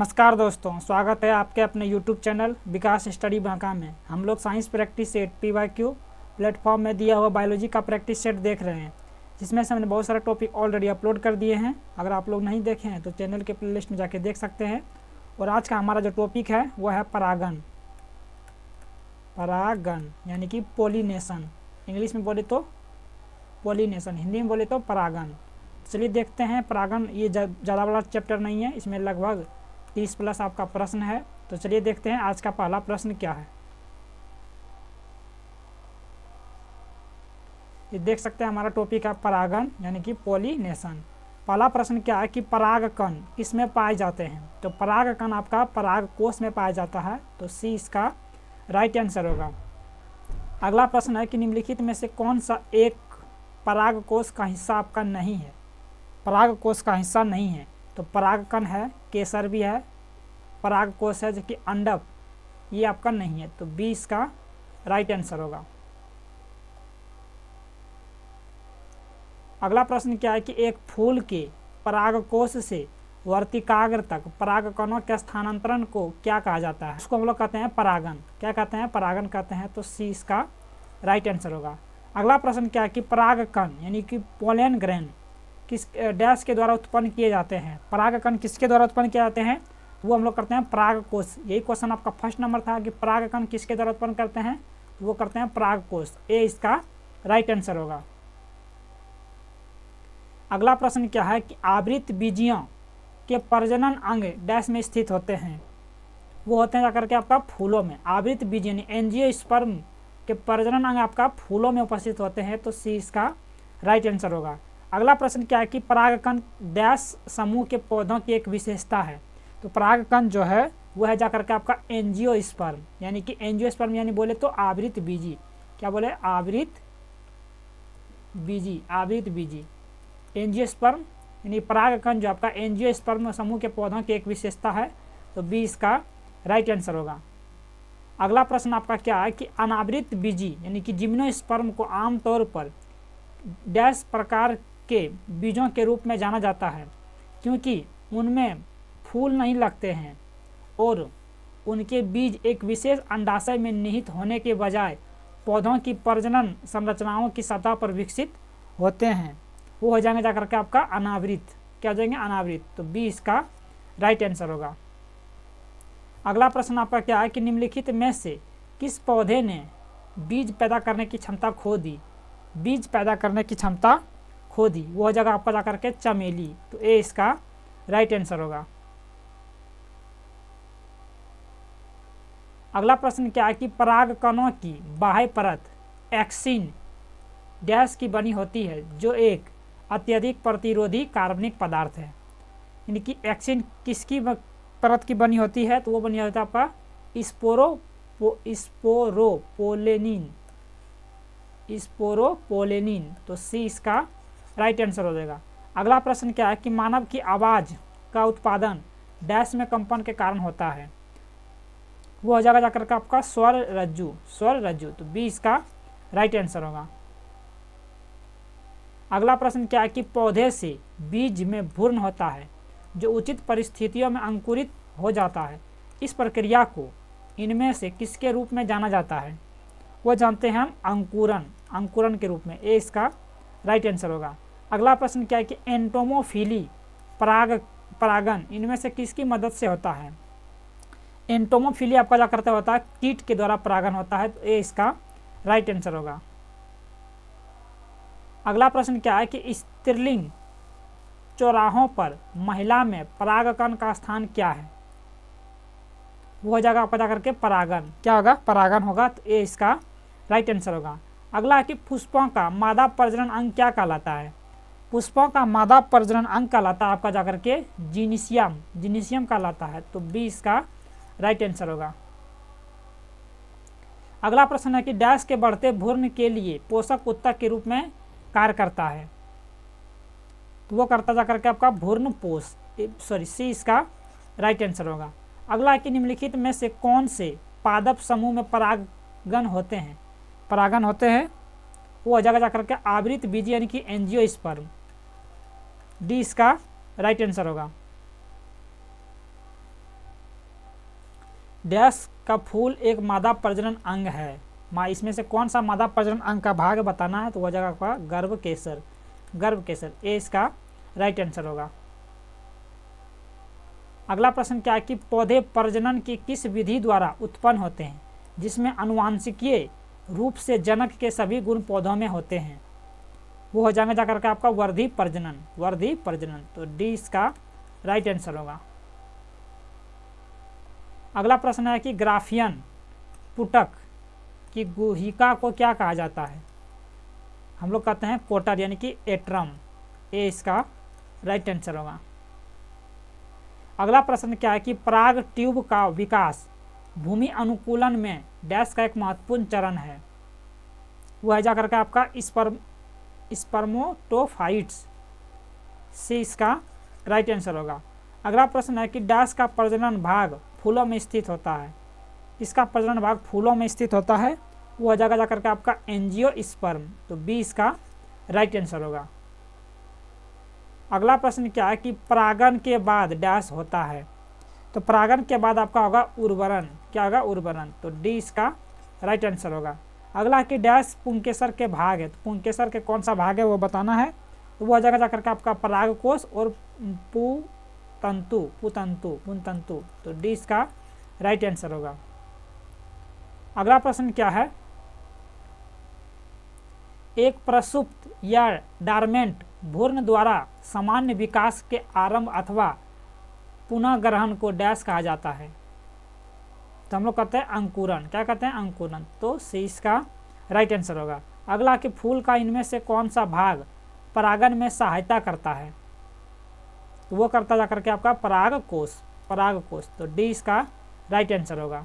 नमस्कार दोस्तों, स्वागत है आपके अपने YouTube चैनल विकास स्टडी बांका में। हम लोग science practice set PYQ platform में दिया हुआ बायोलॉजी का प्रैक्टिस सेट देख रहे हैं, जिसमें से हमने बहुत सारे टॉपिक ऑलरेडी अपलोड कर दिए हैं। अगर आप लोग नहीं देखे हैं तो चैनल के प्लेलिस्ट में जाके देख सकते हैं। और आज का हमारा जो टॉपिक है वह है परागन। परागन यानी कि पोलिनेशन, इंग्लिश में बोले तो पोलिनेशन, हिंदी में बोले तो परागन। चलिए देखते हैं परागन। ये ज़्यादा बड़ा चैप्टर नहीं है, इसमें लगभग 30+ आपका प्रश्न है। तो चलिए देखते हैं आज का पहला प्रश्न क्या है। ये देख सकते हैं हमारा टॉपिक है परागन यानी कि पोलिनेशन। पहला प्रश्न क्या है कि परागकण किसमें पाए जाते हैं। तो परागकण आपका परागकोश में पाया जाता है, तो सी इसका राइट आंसर होगा। अगला प्रश्न है कि निम्नलिखित में से कौन सा एक परागकोश का हिस्सा आपका नहीं है। परागकोश का हिस्सा नहीं है तो परागकण है, केसर भी है, परागकोश है जो कि अंडक, ये आपका नहीं है, तो बी इसका राइट आंसर होगा। अगला प्रश्न क्या है कि एक फूल के परागकोश से वर्तिकाग्र तक परागकणों के स्थानांतरण को क्या कहा जाता है। उसको हम लोग कहते हैं परागन। क्या कहते हैं? परागन कहते हैं, तो सी इसका राइट आंसर होगा। अगला प्रश्न क्या है कि परागकण यानी कि पोलन ग्रेन किस डैश के द्वारा उत्पन्न किए जाते हैं। परागकण किसके द्वारा उत्पन्न किए जाते हैं, वो हम लोग करते हैं परागकोश। यही क्वेश्चन आपका फर्स्ट नंबर था कि परागकण किसके द्वारा उत्पन्न करते हैं, तो वो करते हैं परागकोश। ए इसका राइट आंसर होगा। अगला प्रश्न क्या है कि आवृत बीजियों के प्रजनन अंग डैश में स्थित होते हैं। वो होते हैं जाकर के आपका फूलों में। आवृत बीज यानी एंजियोस्पर्म के प्रजनन अंग आपका फूलों में उपस्थित होते हैं, तो सी इसका राइट आंसर होगा। अगला प्रश्न क्या है कि परागकण डैश समूह के पौधों की एक विशेषता है। तो परागकण जो है वह है जाकर के आपका एंजियोस्पर्म यानी कि एंजियोस्पर्म यानी बोले तो आवृत बीजी। क्या बोले? आवृत बीजी। आवृत बीजी एंजियोस्पर्म यानी परागकण जो आपका एंजियोस्पर्म समूह के पौधों की एक विशेषता है, तो बी इसका राइट आंसर होगा। अगला प्रश्न आपका क्या है कि अनावृत बीजी यानी कि जिम्नोस्पर्म को आमतौर पर डैश प्रकार के बीजों के रूप में जाना जाता है, क्योंकि उनमें फूल नहीं लगते हैं और उनके बीज एक विशेष अंडाशय में निहित होने के बजाय पौधों की प्रजनन संरचनाओं की सतह पर विकसित होते हैं। वो हो जाएंगे जाकर के आपका अनावृत। क्या हो जाएंगे? अनावृत। तो बी इसका राइट आंसर होगा। अगला प्रश्न आपका क्या है कि निम्नलिखित में से किस पौधे ने बीज पैदा करने की क्षमता खो दी। बीज पैदा करने की क्षमता खो दी, वो हो जाएगा आपका जाकर के चमेली। तो ए इसका राइट आंसर होगा। अगला प्रश्न क्या है कि परागकणों की बाह्य परत एक्सिन डैश की बनी होती है, जो एक अत्यधिक प्रतिरोधी कार्बनिक पदार्थ है। यानी कि एक्सिन किसकी परत की बनी होती है, तो वो बनी होती है आपका स्पोरोपोलेनिन। तो सी इसका राइट आंसर हो जाएगा। अगला प्रश्न क्या है कि मानव की आवाज़ का उत्पादन डैश में कंपन के कारण होता है। वो हो जाएगा जाकर के आपका स्वर रज्जु। तो बी इसका राइट आंसर होगा। अगला प्रश्न क्या है कि पौधे से बीज में भ्रूण होता है, जो उचित परिस्थितियों में अंकुरित हो जाता है। इस प्रक्रिया को इनमें से किसके रूप में जाना जाता है। वो जानते हैं हम अंकुरन के रूप में। ए इसका राइट आंसर होगा। अगला प्रश्न क्या है कि एंटोमोफिली परागन इनमें से किसकी मदद से होता है। एंटोमोफिली आपका क्या करता होता है, कीट के द्वारा परागन होता है, तो ए इसका राइट आंसर होगा। अगला प्रश्न क्या है कि स्त्रीलिंग चौराहों पर महिला में परागकण का स्थान क्या है। वो हो जाएगा आपका जाकर के परागन। क्या होगा? परागन होगा, तो ए इसका राइट आंसर होगा। अगला है कि पुष्पों का मादा प्रजनन अंग क्या कहलाता है। पुष्पों का मादा प्रजनन अंग कहलाता है आपका जाकर के जिनीशियम कहलाता है, तो बी इसका राइट आंसर होगा। अगला प्रश्न है कि डैश के बढ़ते भ्रूण के लिए पोषक उत्तक के रूप में कार्य करता है। तो वो करता जाकर के आपका भ्रूण पोष। सी इसका राइट आंसर होगा। अगला है कि निम्नलिखित में से कौन से पादप समूह में परागन होते हैं। वो हो जाएगा जाकर के आवृत बीजी यानी कि एंजियोस्पर्म। डी इसका राइट आंसर होगा। डैश का फूल एक मादा प्रजनन अंग है। इसमें से कौन सा मादा प्रजनन अंग का भाग बताना है, तो वह जगह आपका गर्भकेशर। गर्भकेशर ये इसका राइट आंसर होगा। अगला प्रश्न क्या है कि पौधे प्रजनन की किस विधि द्वारा उत्पन्न होते हैं जिसमें आनुवांशिकीय रूप से जनक के सभी गुण पौधों में होते हैं? वो हो जाएंगे जाकर के आपका वर्धी प्रजनन। वर्धी प्रजनन, तो डी इसका राइट आंसर होगा। अगला प्रश्न है कि ग्राफियन पुटक की गुहिका को क्या कहा जाता है? हम लोग कहते हैं कोटर यानी कि एट्रम। ए इसका राइट आंसर होगा। अगला प्रश्न क्या है कि पराग ट्यूब का विकास भूमि अनुकूलन में डैश का एक महत्वपूर्ण चरण है। वह है जाकर के आपका स्पर्मोटोफाइट्स। सी इसका राइट आंसर होगा। अगला प्रश्न है कि डैश का प्रजनन भाग फूलों में स्थित होता है। इसका प्रजनन भाग फूलों में स्थित होता है, वह जगह जाकर के आपका एंजियोस्पर्म, तो बी इसका राइट आंसर होगा। अगला प्रश्न क्या है कि परागन के बाद डैश होता है? तो परागन के बाद आपका होगा उर्वरन। क्या होगा? उर्वरन, तो डी इसका राइट आंसर होगा। अगला कि डैश पुंकेसर के भाग है, तो पुंकेसर के कौन सा भाग है वो बताना है, तो वह जगह जाकर के आपका परागकोश और पुंतंतु, तो डी इसका राइट आंसर होगा। अगला प्रश्न क्या है, एक प्रसुप्त या डॉर्मेंट भ्रूण द्वारा सामान्य विकास के आरंभ अथवा पुनः ग्रहण को डैश कहा जाता है? तो हम लोग कहते हैं अंकुरन। क्या कहते हैं? अंकुरन, तो सी इसका राइट आंसर होगा। अगला कि फूल का इनमें से कौन सा भाग परागन में सहायता करता है? तो वो करता जाकर के आपका परागकोश। परागकोश, तो डी इसका राइट आंसर होगा।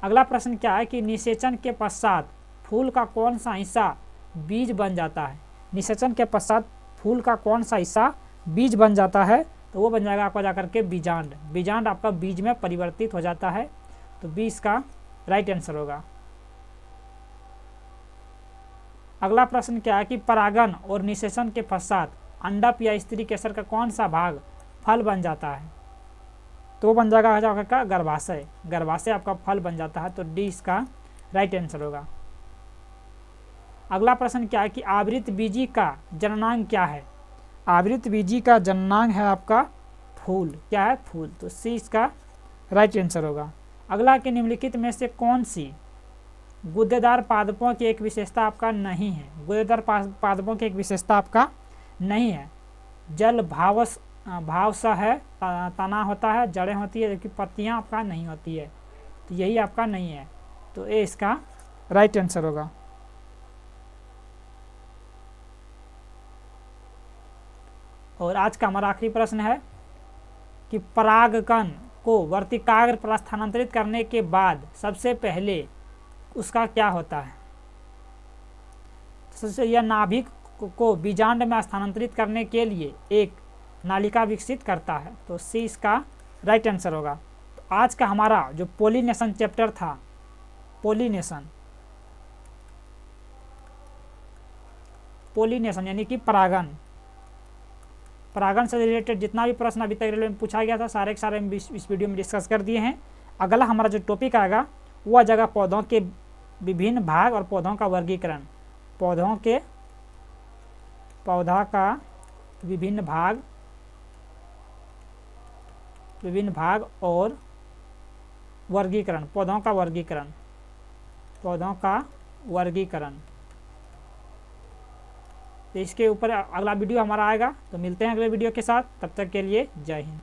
अगला प्रश्न क्या है कि निषेचन के पश्चात फूल का कौन सा हिस्सा बीज बन जाता है? निषेचन के पश्चात फूल का कौन सा हिस्सा बीज बन जाता है? तो वो बन जाएगा आपका जाकर के बीजांड। बीजांड आपका बीज में परिवर्तित हो जाता है, तो बी इसका राइट आंसर होगा। अगला प्रश्न क्या है कि परागन और निषेचन के पश्चात अंडक या स्त्री केसर का कौन सा भाग फल बन जाता है? तो वो बन जाएगा आपका गर्भाशय। गर्भाशय आपका फल बन जाता है, तो डी इसका राइट आंसर होगा। अगला प्रश्न क्या है कि आवृत बीजी का जननांग क्या है? आवृत बीजी का जननांग है आपका फूल। क्या है? फूल, तो सी इसका राइट आंसर होगा। अगला कि निम्नलिखित में से कौन सी गुद्देदार पादपों की एक विशेषता आपका नहीं है? गुद्देदार पादपों की एक विशेषता आपका नहीं है। जल भावसा है, तना होता है, जड़ें होती है, जबकि पत्तियां आपका नहीं होती है, तो यही आपका नहीं है, तो ए इसका राइट आंसर होगा। और आज का हमारा आखिरी प्रश्न है कि परागकण को वर्तिकाग्र पर स्थानांतरित करने के बाद सबसे पहले उसका क्या होता है? सबसे यह नाभिक को बीजांड में स्थानांतरित करने के लिए एक नालिका विकसित करता है, तो सी इसका राइट आंसर होगा। तो आज का हमारा जो पोलिनेशन चैप्टर था, पोलिनेशन यानी कि परागन से रिलेटेड जितना भी प्रश्न अभी तक रेलवे पूछा गया था सारे के सारे हम इस वीडियो में डिस्कस कर दिए हैं। अगला हमारा जो टॉपिक आएगा वह जगह पौधों के विभिन्न भाग और पौधों का वर्गीकरण। पौधा का विभिन्न भाग और वर्गीकरण। पौधों का वर्गीकरण, तो इसके ऊपर अगला वीडियो हमारा आएगा। तो मिलते हैं अगले वीडियो के साथ, तब तक के लिए जय हिंद।